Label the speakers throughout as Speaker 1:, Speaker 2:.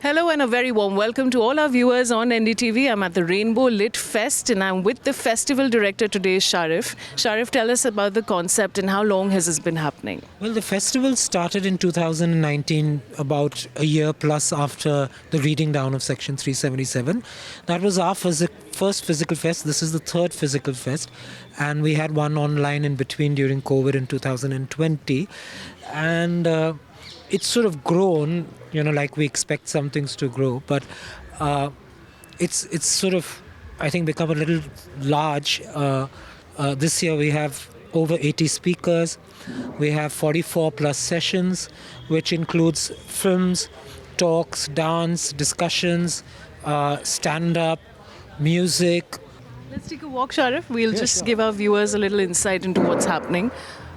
Speaker 1: Hello and a very warm welcome to all our viewers on NDTV. I'm at the Rainbow Lit Fest and I'm with the festival director today, Sharif. Sharif, tell us about the concept and how long has this been happening?
Speaker 2: Well, the festival started in 2019, about a year plus after the reading down of Section 377. That was our first physical fest. This is the third physical fest. And we had one online in between during COVID in 2020. And it's sort of grown, like we expect some things to grow, but it's sort of, I think, become a little large. This year we have over 80 speakers. We have 44 plus sessions, which includes films, talks, dance, discussions, stand-up, music.
Speaker 1: Let's take a walk, Sharif. We'll just give our viewers a little insight into what's happening.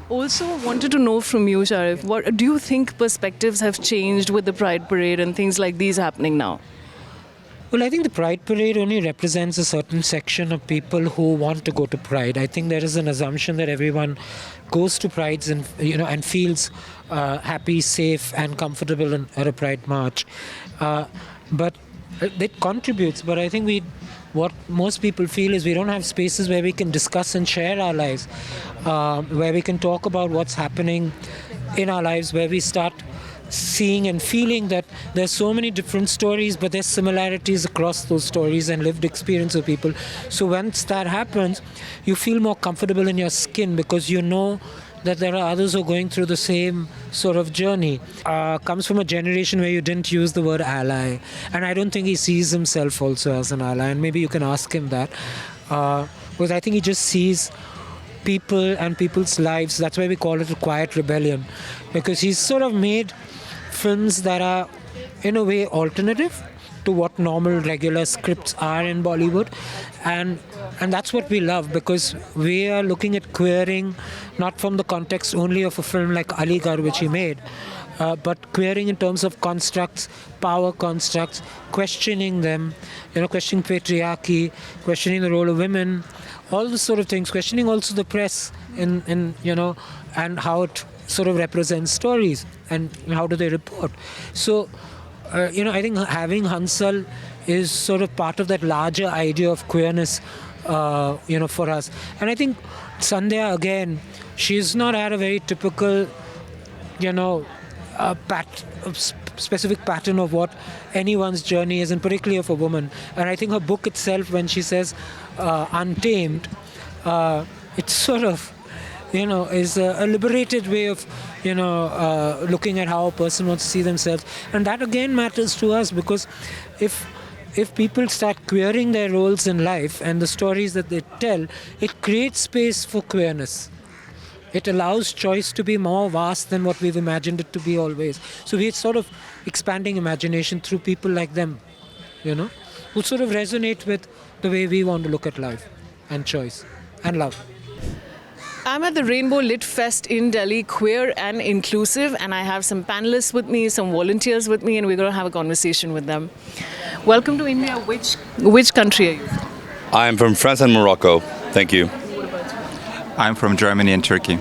Speaker 1: Also wanted to know from you, Sharif, what do you think perspectives have changed with the Pride Parade and things like these happening now?
Speaker 2: Well, I think the Pride Parade only represents a certain section of people who want to go to Pride. I think there is an assumption that everyone goes to Prides and feels happy, safe, and comfortable at a Pride march. But it contributes. But I think what most people feel is we don't have spaces where we can discuss and share our lives, where we can talk about what's happening in our lives, where we start seeing and feeling that there's so many different stories, but there's similarities across those stories and lived experience of people. So once that happens, you feel more comfortable in your skin because you know that there are others who are going through the same sort of journey. Comes from a generation where you didn't use the word ally. And I don't think he sees himself also as an ally. And maybe you can ask him that. Because I think he just sees people and people's lives. That's why we call it a quiet rebellion. Because he's sort of made films that are, in a way, alternative to what normal, regular scripts are in Bollywood. And that's what we love, because we are looking at queering not from the context only of a film like Aligarh, which he made, but queering in terms of constructs, power constructs, questioning them, questioning patriarchy, questioning the role of women, all those sort of things, questioning also the press and how it sort of represents stories and how do they report. So, I think having Hansal is sort of part of that larger idea of queerness, for us. And I think Sandhya, again, she's not had a very typical, specific pattern of what anyone's journey is, and particularly of a woman. And I think her book itself, when she says Untamed, it's sort of, is a liberated way of, looking at how a person wants to see themselves. And that again matters to us, because if people start queering their roles in life and the stories that they tell, it creates space for queerness. It allows choice to be more vast than what we've imagined it to be always. So we're sort of expanding imagination through people like them, who sort of resonate with the way we want to look at life and choice and love.
Speaker 1: I'm at the Rainbow Lit Fest in Delhi, queer and inclusive, and I have some panelists with me, some volunteers with me, and we're going to have a conversation with them. Welcome to India. Which country are you from?
Speaker 3: I'm from France and Morocco. Thank you.
Speaker 1: What about you?
Speaker 4: I'm from Germany and Turkey.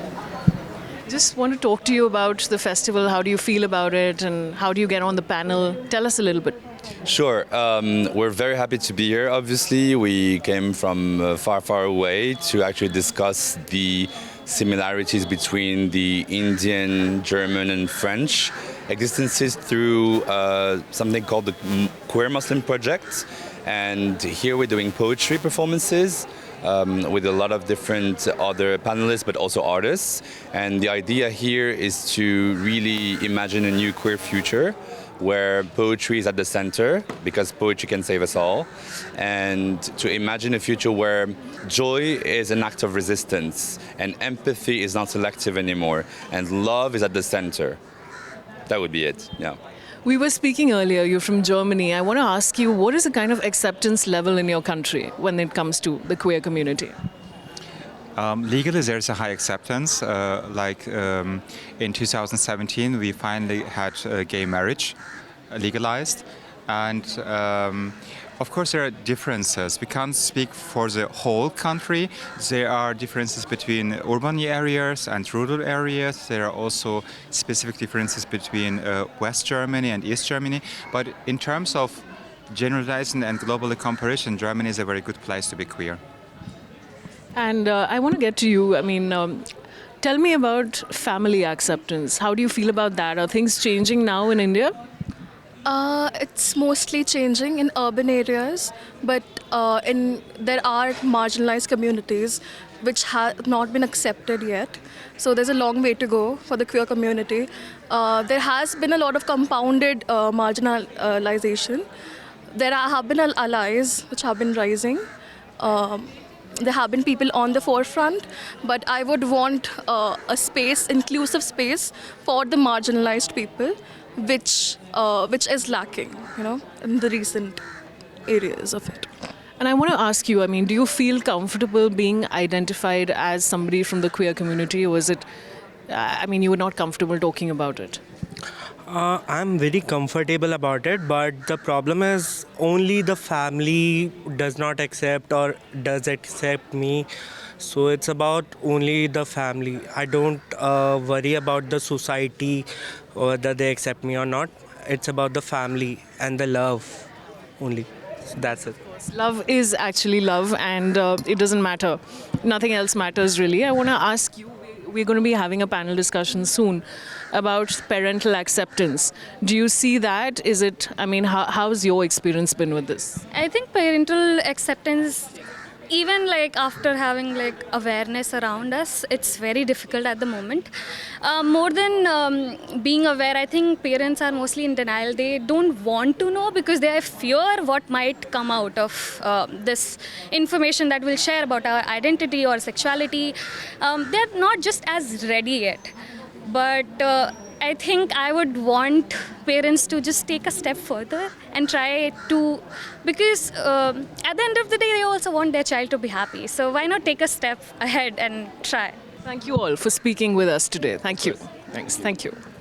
Speaker 1: Just want to talk to you about the festival. How do you feel about it, and how do you get on the panel? Tell us a little bit.
Speaker 3: Sure. We're very happy to be here, obviously. We came from far, far away to actually discuss the similarities between the Indian, German, and French existences through something called the Queer Muslim Project. And here we're doing poetry performances with a lot of different other panelists, but also artists. And the idea here is to really imagine a new queer future, where poetry is at the center, because poetry can save us all, and to imagine a future where joy is an act of resistance, and empathy is not selective anymore, and love is at the center. That would be it, yeah.
Speaker 1: We were speaking earlier, you're from Germany. I want to ask you, what is the kind of acceptance level in your country when it comes to the queer community?
Speaker 4: Legally, there's a high acceptance. In 2017, we finally had gay marriage legalized. And of course, there are differences. We can't speak for the whole country. There are differences between urban areas and rural areas. There are also specific differences between West Germany and East Germany. But in terms of generalizing and global comparison, Germany is a very good place to be queer.
Speaker 1: And I want to get to you. I mean, tell me about family acceptance. How do you feel about that? Are things changing now in India?
Speaker 5: It's mostly changing in urban areas, but there are marginalized communities which have not been accepted yet. So there's a long way to go for the queer community. There has been a lot of compounded marginalization. Have been allies which have been rising. There have been people on the forefront, but I would want a space, inclusive space for the marginalized people, which is lacking, in the recent areas of it.
Speaker 1: And I want to ask you, I mean, do you feel comfortable being identified as somebody from the queer community, or is it, you were not comfortable talking about it?
Speaker 6: I'm very comfortable about it, but the problem is only the family does not accept or does accept me. So it's about only the family. I don't worry about the society, whether they accept me or not. It's about the family and the love only. That's it.
Speaker 1: Love is actually love, and it doesn't matter. Nothing else matters really. I want to ask you, we're going to be having a panel discussion soon about parental acceptance. Do you see that? Is it, how's your experience been with this?
Speaker 7: I think parental acceptance, even like after having like awareness around us, it's very difficult at the moment. More than being aware, I think parents are mostly in denial. They don't want to know because they fear what might come out of this information that we'll share about our identity or sexuality. They're not just as ready yet. But I think I would want parents to just take a step further and try to, because at the end of the day, they also want their child to be happy. So why not take a step ahead and try?
Speaker 1: Thank you all for speaking with us today. Thank you. Thanks. Thank you.